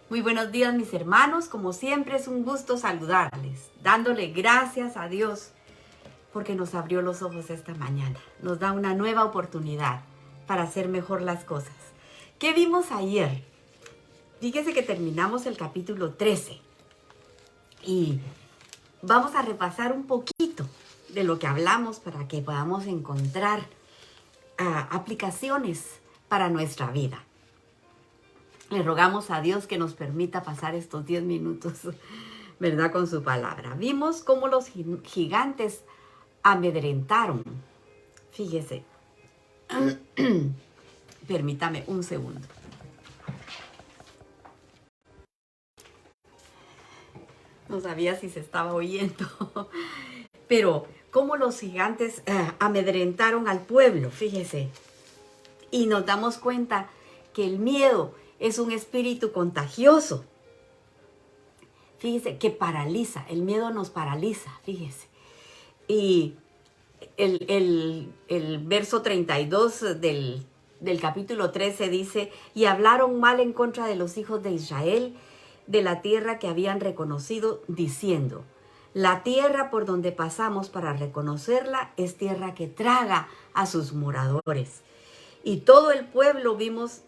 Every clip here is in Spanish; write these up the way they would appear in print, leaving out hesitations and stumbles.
Muy buenos días, mis hermanos. Como siempre es un gusto saludarles, dándole gracias a Dios porque nos abrió los ojos esta mañana. Nos da una nueva oportunidad para hacer mejor las cosas. ¿Qué vimos ayer? Fíjese que terminamos el capítulo 13 y vamos a repasar un poquito de lo que hablamos para que podamos encontrar aplicaciones para nuestra vida. Le rogamos a Dios que nos permita pasar estos 10 minutos, ¿verdad? Con su palabra. Vimos cómo los gigantes amedrentaron. Fíjese. Permítame un segundo. No sabía si se estaba oyendo. Pero cómo los gigantes amedrentaron al pueblo, fíjese. Y nos damos cuenta que el miedo es un espíritu contagioso. Fíjese que paraliza, el miedo nos paraliza, fíjese. Y el verso 32 del capítulo 13 dice, y hablaron mal en contra de los hijos de Israel, de la tierra que habían reconocido, diciendo, la tierra por donde pasamos para reconocerla es tierra que traga a sus moradores. Y todo el pueblo vimos,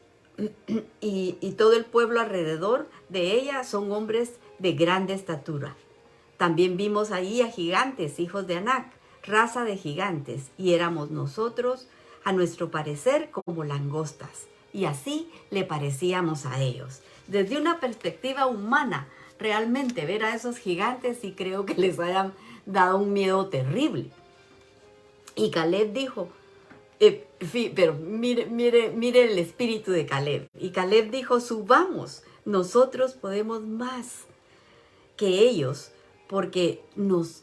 y todo el pueblo alrededor de ella son hombres de grande estatura. También vimos ahí a gigantes, hijos de Anac, raza de gigantes, y éramos nosotros, a nuestro parecer, como langostas. Y así le parecíamos a ellos. Desde una perspectiva humana, realmente ver a esos gigantes y creo que les hayan dado un miedo terrible. Y Caleb dijo, pero mire el espíritu de Caleb. Y Caleb dijo, subamos, nosotros podemos más que ellos, porque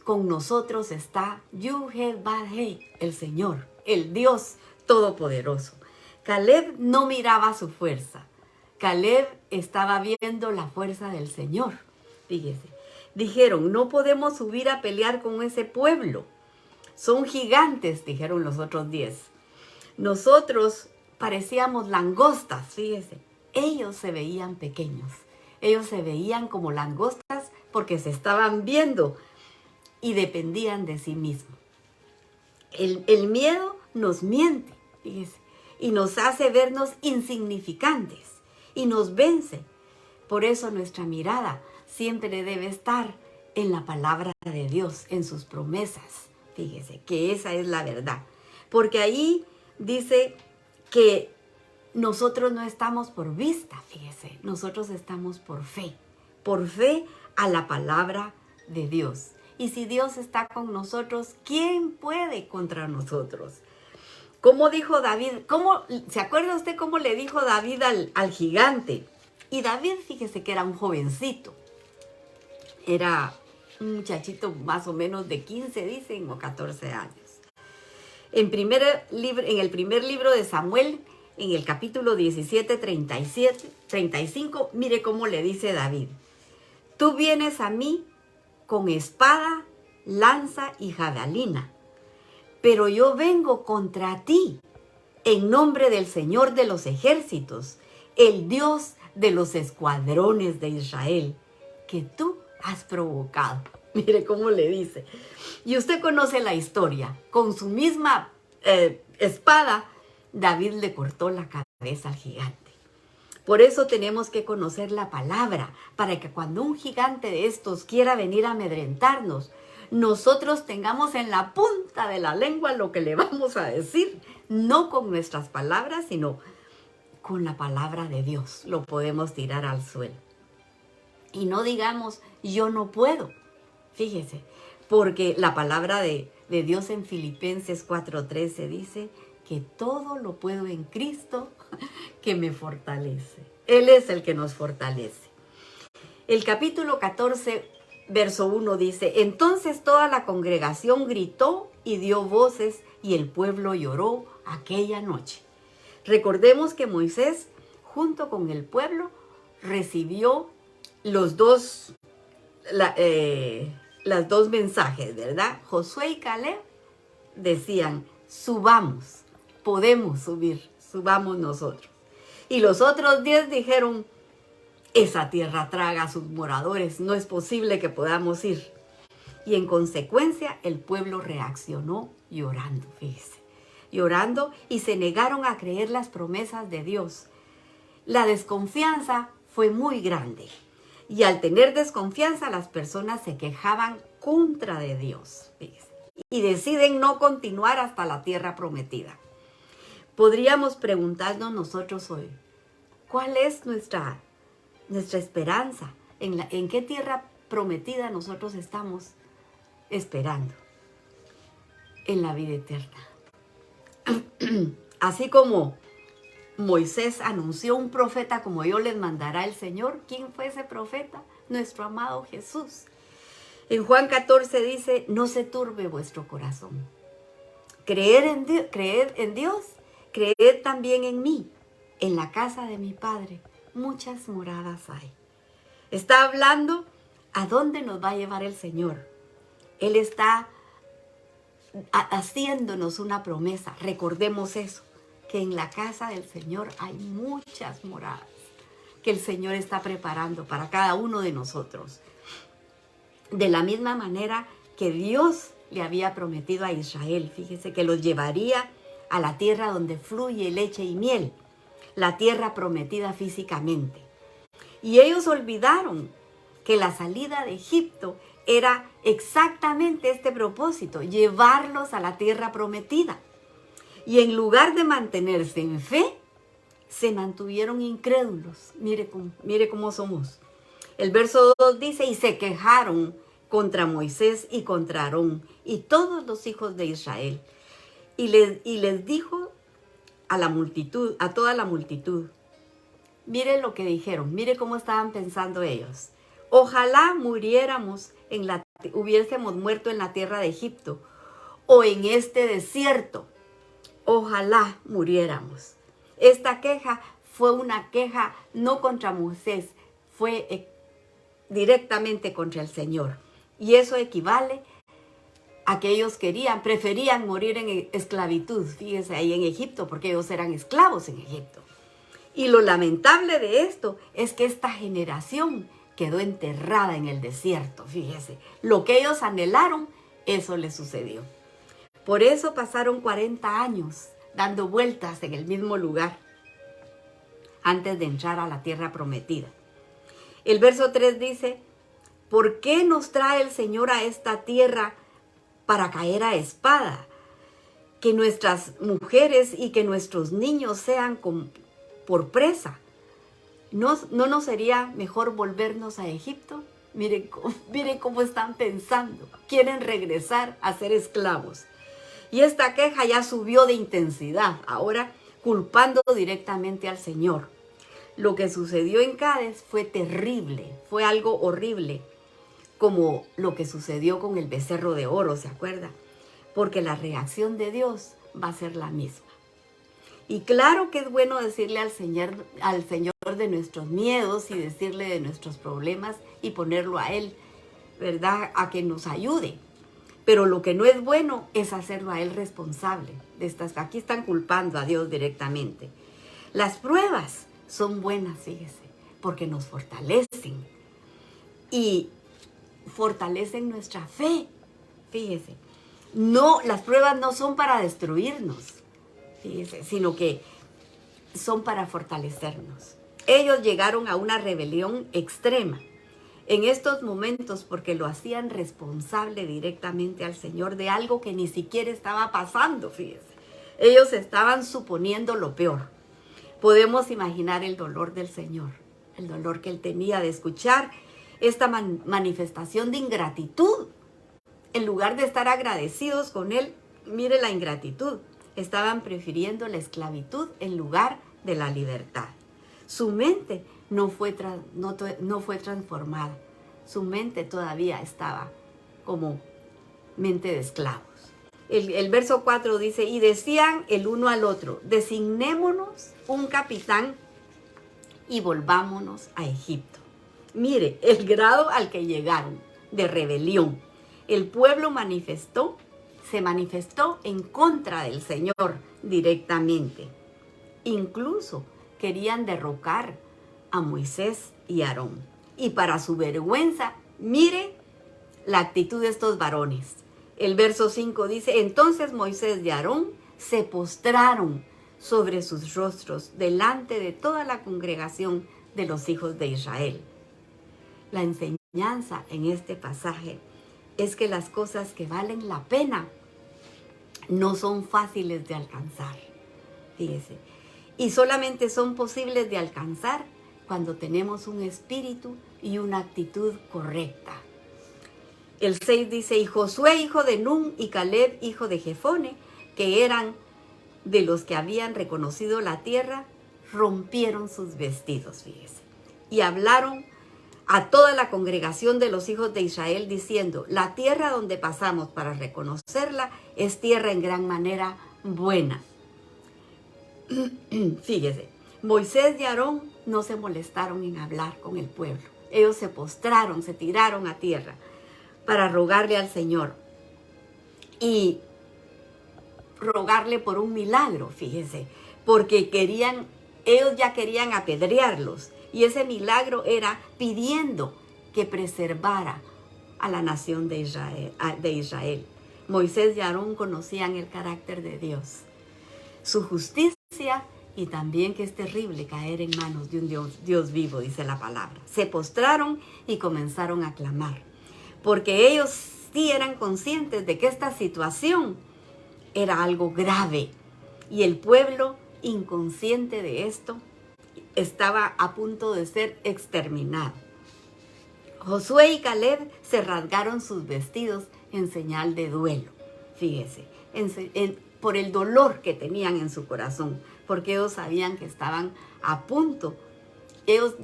con nosotros está Yuhel-Bad-Hei, el Señor, el Dios Todopoderoso. Caleb no miraba su fuerza. Caleb estaba viendo la fuerza del Señor. Fíjese. Dijeron, no podemos subir a pelear con ese pueblo. Son gigantes, dijeron los otros 10. Nosotros parecíamos langostas, fíjese. Ellos se veían pequeños. Ellos se veían como langostas porque se estaban viendo y dependían de sí mismos. El miedo nos miente, fíjese, y nos hace vernos insignificantes y nos vence. Por eso nuestra mirada siempre debe estar en la palabra de Dios, en sus promesas. Fíjese que esa es la verdad. Porque ahí dice que nosotros no estamos por vista, fíjese, nosotros estamos por fe a la palabra de Dios. Y si Dios está con nosotros, ¿quién puede contra nosotros? ¿Cómo dijo David? ¿Se acuerda usted cómo le dijo David al gigante? Y David, fíjese que era un jovencito. Era un muchachito más o menos de 15, dicen, o 14 años. En el primer libro de Samuel, en el capítulo 17, 35, mire cómo le dice David. Tú vienes a mí con espada, lanza y jabalina, pero yo vengo contra ti en nombre del Señor de los ejércitos, el Dios de los escuadrones de Israel, que tú has provocado. Mire cómo le dice. Y usted conoce la historia. Con su misma espada, David le cortó la cabeza al gigante. Por eso tenemos que conocer la palabra, para que cuando un gigante de estos quiera venir a amedrentarnos, nosotros tengamos en la punta de la lengua lo que le vamos a decir, no con nuestras palabras, sino con la palabra de Dios. Lo podemos tirar al suelo. Y no digamos, yo no puedo. Fíjese, porque la palabra de Dios en Filipenses 4:13 dice que todo lo puedo en Cristo que me fortalece. Él es el que nos fortalece. El capítulo 14, verso 1 dice, entonces toda la congregación gritó y dio voces y el pueblo lloró aquella noche. Recordemos que Moisés, junto con el pueblo, recibió las dos mensajes, ¿verdad? Josué y Caleb decían, subamos, podemos subir, subamos nosotros. Y los otros 10 dijeron, esa tierra traga a sus moradores, no es posible que podamos ir. Y en consecuencia el pueblo reaccionó llorando, fíjese, llorando, y se negaron a creer las promesas de Dios. La desconfianza fue muy grande. Y al tener desconfianza, las personas se quejaban contra de Dios, fíjese, y deciden no continuar hasta la tierra prometida. Podríamos preguntarnos nosotros hoy, ¿cuál es nuestra esperanza? ¿En qué tierra prometida nosotros estamos esperando? En la vida eterna. Así como Moisés anunció un profeta como yo les mandará el Señor. ¿Quién fue ese profeta? Nuestro amado Jesús. En Juan 14 dice, no se turbe vuestro corazón. Creed en Dios, creed también en mí. En la casa de mi Padre muchas moradas hay. Está hablando a dónde nos va a llevar el Señor. Él está haciéndonos una promesa. Recordemos eso, que en la casa del Señor hay muchas moradas que el Señor está preparando para cada uno de nosotros. De la misma manera que Dios le había prometido a Israel, fíjese, que los llevaría a la tierra donde fluye leche y miel, la tierra prometida físicamente. Y ellos olvidaron que la salida de Egipto era exactamente este propósito, llevarlos a la tierra prometida. Y en lugar de mantenerse en fe, se mantuvieron incrédulos. Mire cómo somos. El verso 2 dice, y se quejaron contra Moisés y contra Aarón y todos los hijos de Israel. Y les dijo a la multitud, a toda la multitud, mire lo que dijeron, mire cómo estaban pensando ellos. Ojalá hubiésemos muerto en la tierra de Egipto o en este desierto. Ojalá muriéramos. Esta queja fue una queja no contra Moisés, fue directamente contra el Señor. Y eso equivale a que ellos preferían morir en esclavitud, fíjese, ahí en Egipto, porque ellos eran esclavos en Egipto. Y lo lamentable de esto es que esta generación quedó enterrada en el desierto, fíjese. Lo que ellos anhelaron, eso les sucedió. Por eso pasaron 40 años dando vueltas en el mismo lugar antes de entrar a la tierra prometida. El verso 3 dice, ¿por qué nos trae el Señor a esta tierra para caer a espada? Que nuestras mujeres y que nuestros niños sean por presa. ¿No nos sería mejor volvernos a Egipto? Miren cómo están pensando. Quieren regresar a ser esclavos. Y esta queja ya subió de intensidad, ahora culpando directamente al Señor. Lo que sucedió en Cádiz fue terrible, fue algo horrible, como lo que sucedió con el becerro de oro, ¿se acuerda? Porque la reacción de Dios va a ser la misma. Y claro que es bueno decirle al Señor de nuestros miedos y decirle de nuestros problemas y ponerlo a Él, ¿verdad? A que nos ayude. Pero lo que no es bueno es hacerlo a Él responsable. Aquí están culpando a Dios directamente. Las pruebas son buenas, fíjese, porque nos fortalecen. Y fortalecen nuestra fe, fíjese. No, las pruebas no son para destruirnos, fíjese, sino que son para fortalecernos. Ellos llegaron a una rebelión extrema en estos momentos porque lo hacían responsable directamente al Señor de algo que ni siquiera estaba pasando, fíjese. Ellos estaban suponiendo lo peor. Podemos imaginar el dolor del Señor, el dolor que Él tenía de escuchar esta manifestación de ingratitud. En lugar de estar agradecidos con Él, mire la ingratitud. Estaban prefiriendo la esclavitud en lugar de la libertad. Su mente no fue transformada. Su mente todavía estaba como mente de esclavos. El verso 4 dice, y decían el uno al otro, designémonos un capitán y volvámonos a Egipto. Mire el grado al que llegaron de rebelión. El pueblo se manifestó en contra del Señor directamente. Incluso querían derrocar a Moisés y Aarón. Y para su vergüenza, mire la actitud de estos varones. El verso 5 dice, entonces Moisés y Aarón se postraron sobre sus rostros delante de toda la congregación de los hijos de Israel. La enseñanza en este pasaje es que las cosas que valen la pena no son fáciles de alcanzar. Fíjese. Y solamente son posibles de alcanzar cuando tenemos un espíritu y una actitud correcta. El 6 dice, y Josué, hijo de Nun, y Caleb, hijo de Jefone, que eran de los que habían reconocido la tierra, rompieron sus vestidos, fíjese, y hablaron a toda la congregación de los hijos de Israel, diciendo, la tierra donde pasamos para reconocerla es tierra en gran manera buena. Fíjese, Moisés y Aarón no se molestaron en hablar con el pueblo. Ellos se postraron, se tiraron a tierra para rogarle al Señor y rogarle por un milagro, fíjese, porque ellos ya querían apedrearlos, y ese milagro era pidiendo que preservara a la nación de Israel. Moisés y Aarón conocían el carácter de Dios, su justicia, y también que es terrible caer en manos de un Dios vivo, dice la palabra. Se postraron y comenzaron a clamar, porque ellos sí eran conscientes de que esta situación era algo grave, y el pueblo, inconsciente de esto, estaba a punto de ser exterminado. Josué y Caleb se rasgaron sus vestidos en señal de duelo, fíjese, por el dolor que tenían en su corazón, porque ellos sabían que estaban a punto, ellos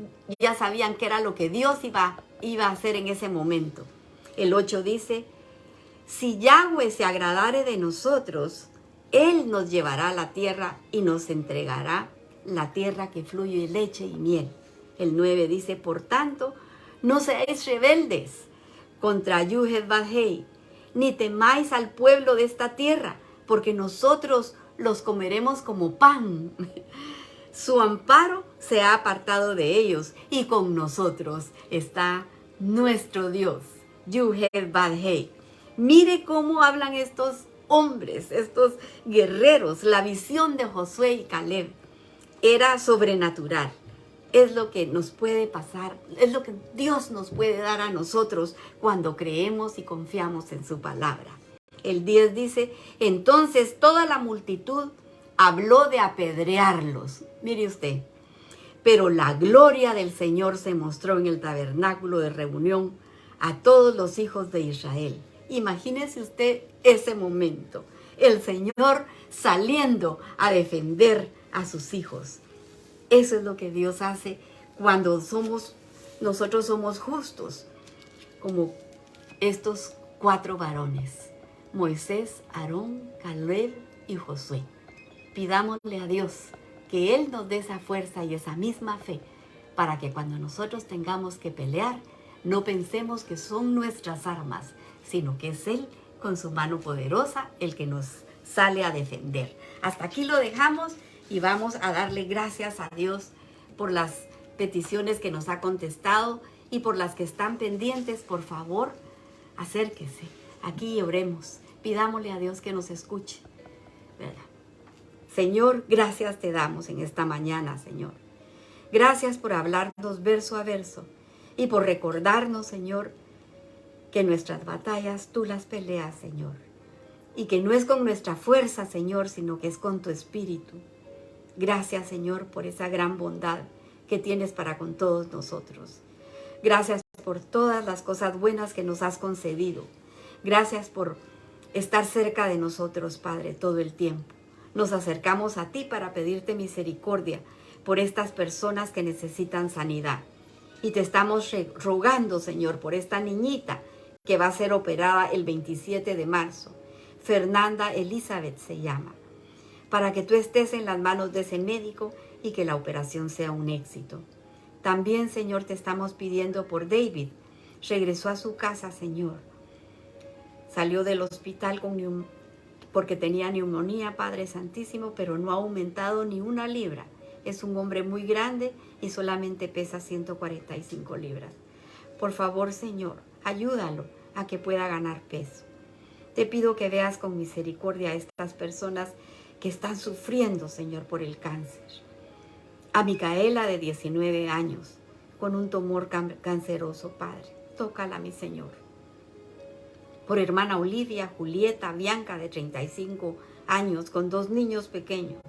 ya sabían que era lo que Dios iba a hacer en ese momento. El 8 dice, si Yahweh se agradare de nosotros, Él nos llevará a la tierra y nos entregará la tierra que fluye leche y miel. El 9 dice, por tanto, no seáis rebeldes contra Yuhet-Bajei, ni temáis al pueblo de esta tierra, porque nosotros los comeremos como pan. Su amparo se ha apartado de ellos, y con nosotros está nuestro Dios, Yuhet-Bajei. Mire cómo hablan estos hombres, estos guerreros. La visión de Josué y Caleb era sobrenatural. Es lo que nos puede pasar, es lo que Dios nos puede dar a nosotros cuando creemos y confiamos en su palabra. El 10 dice, entonces toda la multitud habló de apedrearlos. Mire usted, pero la gloria del Señor se mostró en el tabernáculo de reunión a todos los hijos de Israel. Imagínese usted ese momento, el Señor saliendo a defender a sus hijos. Eso es lo que Dios hace cuando nosotros somos justos, como estos 4 varones, Moisés, Aarón, Caleb y Josué. Pidámosle a Dios que Él nos dé esa fuerza y esa misma fe para que cuando nosotros tengamos que pelear, no pensemos que son nuestras armas, sino que es Él con su mano poderosa el que nos sale a defender. Hasta aquí lo dejamos y vamos a darle gracias a Dios por las peticiones que nos ha contestado y por las que están pendientes. Por favor, acérquese aquí y oremos. Pidámosle a Dios que nos escuche, ¿verdad? Señor, gracias te damos en esta mañana, Señor. Gracias por hablarnos verso a verso y por recordarnos, Señor, que nuestras batallas tú las peleas, Señor, y que no es con nuestra fuerza, Señor, sino que es con tu espíritu. Gracias, Señor, por esa gran bondad que tienes para con todos nosotros. Gracias por todas las cosas buenas que nos has concedido. Gracias por estar cerca de nosotros, Padre, todo el tiempo. Nos acercamos a ti para pedirte misericordia por estas personas que necesitan sanidad. Y te estamos rogando, Señor, por esta niñita que va a ser operada el 27 de marzo. Fernanda Elizabeth se llama. Para que tú estés en las manos de ese médico y que la operación sea un éxito. También, Señor, te estamos pidiendo por David. Regresó a su casa, Señor. Salió del hospital porque tenía neumonía, Padre Santísimo, pero no ha aumentado ni 1 libra. Es un hombre muy grande y solamente pesa 145 libras. Por favor, Señor, ayúdalo a que pueda ganar peso. Te pido que veas con misericordia a estas personas que están sufriendo, Señor, por el cáncer. A Micaela, de 19 años, con un tumor canceroso, Padre. Tócala, mi Señor. Por hermana Olivia, Julieta, Bianca, de 35 años, con 2 niños pequeños.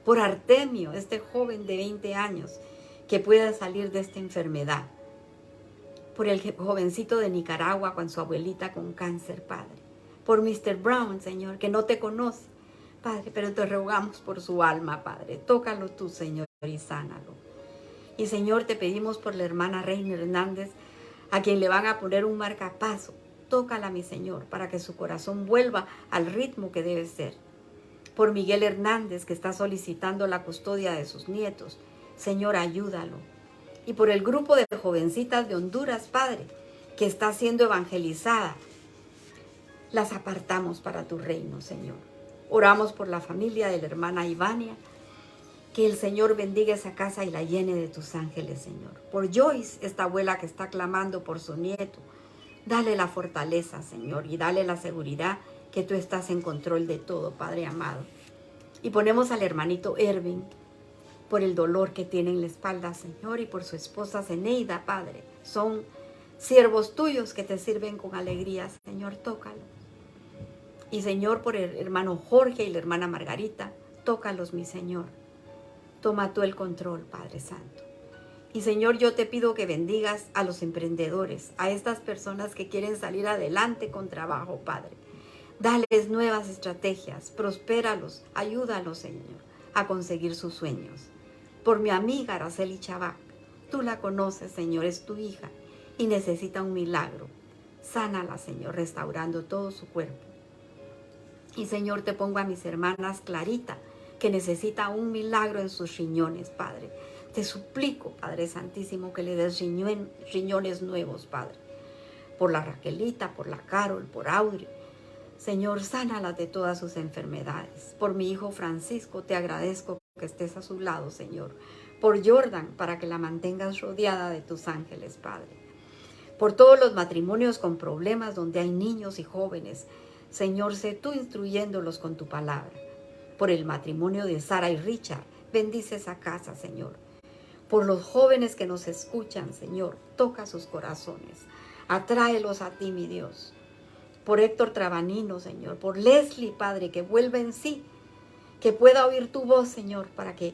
Por Artemio, este joven de 20 años, que pueda salir de esta enfermedad. Por el jovencito de Nicaragua con su abuelita con cáncer, Padre. Por Mr. Brown, Señor, que no te conoce, Padre, pero te rogamos por su alma, Padre. Tócalo tú, Señor, y sánalo. Y, Señor, te pedimos por la hermana Reina Hernández, a quien le van a poner un marcapaso. Tócala, mi Señor, para que su corazón vuelva al ritmo que debe ser. Por Miguel Hernández, que está solicitando la custodia de sus nietos. Señor, ayúdalo. Y por el grupo de jovencitas de Honduras, Padre, que está siendo evangelizada. Las apartamos para tu reino, Señor. Oramos por la familia de la hermana Ivania. Que el Señor bendiga esa casa y la llene de tus ángeles, Señor. Por Joyce, esta abuela que está clamando por su nieto. Dale la fortaleza, Señor, y dale la seguridad que tú estás en control de todo, Padre amado. Y ponemos al hermanito Ervin por el dolor que tiene en la espalda, Señor, y por su esposa Zeneida, Padre. Son siervos tuyos que te sirven con alegría, Señor, tócalo. Y, Señor, por el hermano Jorge y la hermana Margarita, tócalos, mi Señor. Toma tú el control, Padre Santo. Y, Señor, yo te pido que bendigas a los emprendedores, a estas personas que quieren salir adelante con trabajo, Padre. Dales nuevas estrategias, prospéralos, ayúdalos, Señor, a conseguir sus sueños. Por mi amiga Araceli Chabac, tú la conoces, Señor, es tu hija y necesita un milagro. Sánala, Señor, restaurando todo su cuerpo. Y, Señor, te pongo a mis hermanas Clarita, que necesita un milagro en sus riñones, Padre. Te suplico, Padre Santísimo, que le des riñones nuevos, Padre. Por la Raquelita, por la Carol, por Audrey. Señor, sánalas de todas sus enfermedades. Por mi hijo Francisco, te agradezco que estés a su lado, Señor. Por Jordan, para que la mantengas rodeada de tus ángeles, Padre. Por todos los matrimonios con problemas donde hay niños y jóvenes. Señor, sé tú instruyéndolos con tu palabra. Por el matrimonio de Sara y Richard, bendice esa casa, Señor. Por los jóvenes que nos escuchan, Señor, toca sus corazones. Atráelos a ti, mi Dios. Por Héctor Trabanino, Señor. Por Leslie, Padre, que vuelva en sí. Que pueda oír tu voz, Señor, para que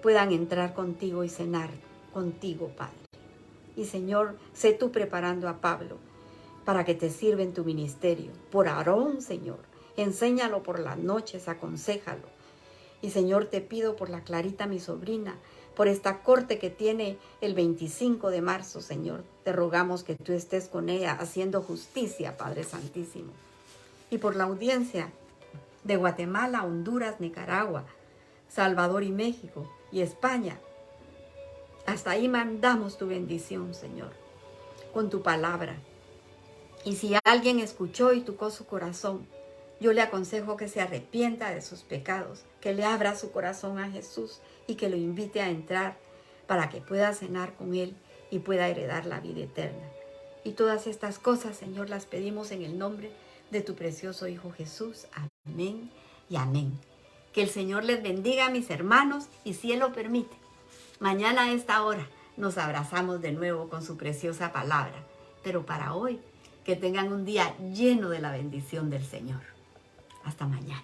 puedan entrar contigo y cenar contigo, Padre. Y, Señor, sé tú preparando a Pablo para que te sirva en tu ministerio. Por Aarón, Señor. Enséñalo por las noches, aconséjalo. Y, Señor, te pido por la Clarita, mi sobrina, por esta corte que tiene el 25 de marzo, Señor. Te rogamos que tú estés con ella haciendo justicia, Padre Santísimo. Y por la audiencia de Guatemala, Honduras, Nicaragua, Salvador y México y España. Hasta ahí mandamos tu bendición, Señor, con tu palabra. Y si alguien escuchó y tocó su corazón, yo le aconsejo que se arrepienta de sus pecados, que le abra su corazón a Jesús y que lo invite a entrar para que pueda cenar con Él y pueda heredar la vida eterna. Y todas estas cosas, Señor, las pedimos en el nombre de tu precioso Hijo Jesús. Amén y amén. Que el Señor les bendiga, mis hermanos, y si Él lo permite, mañana a esta hora nos abrazamos de nuevo con su preciosa palabra. Pero para hoy, que tengan un día lleno de la bendición del Señor. Hasta mañana.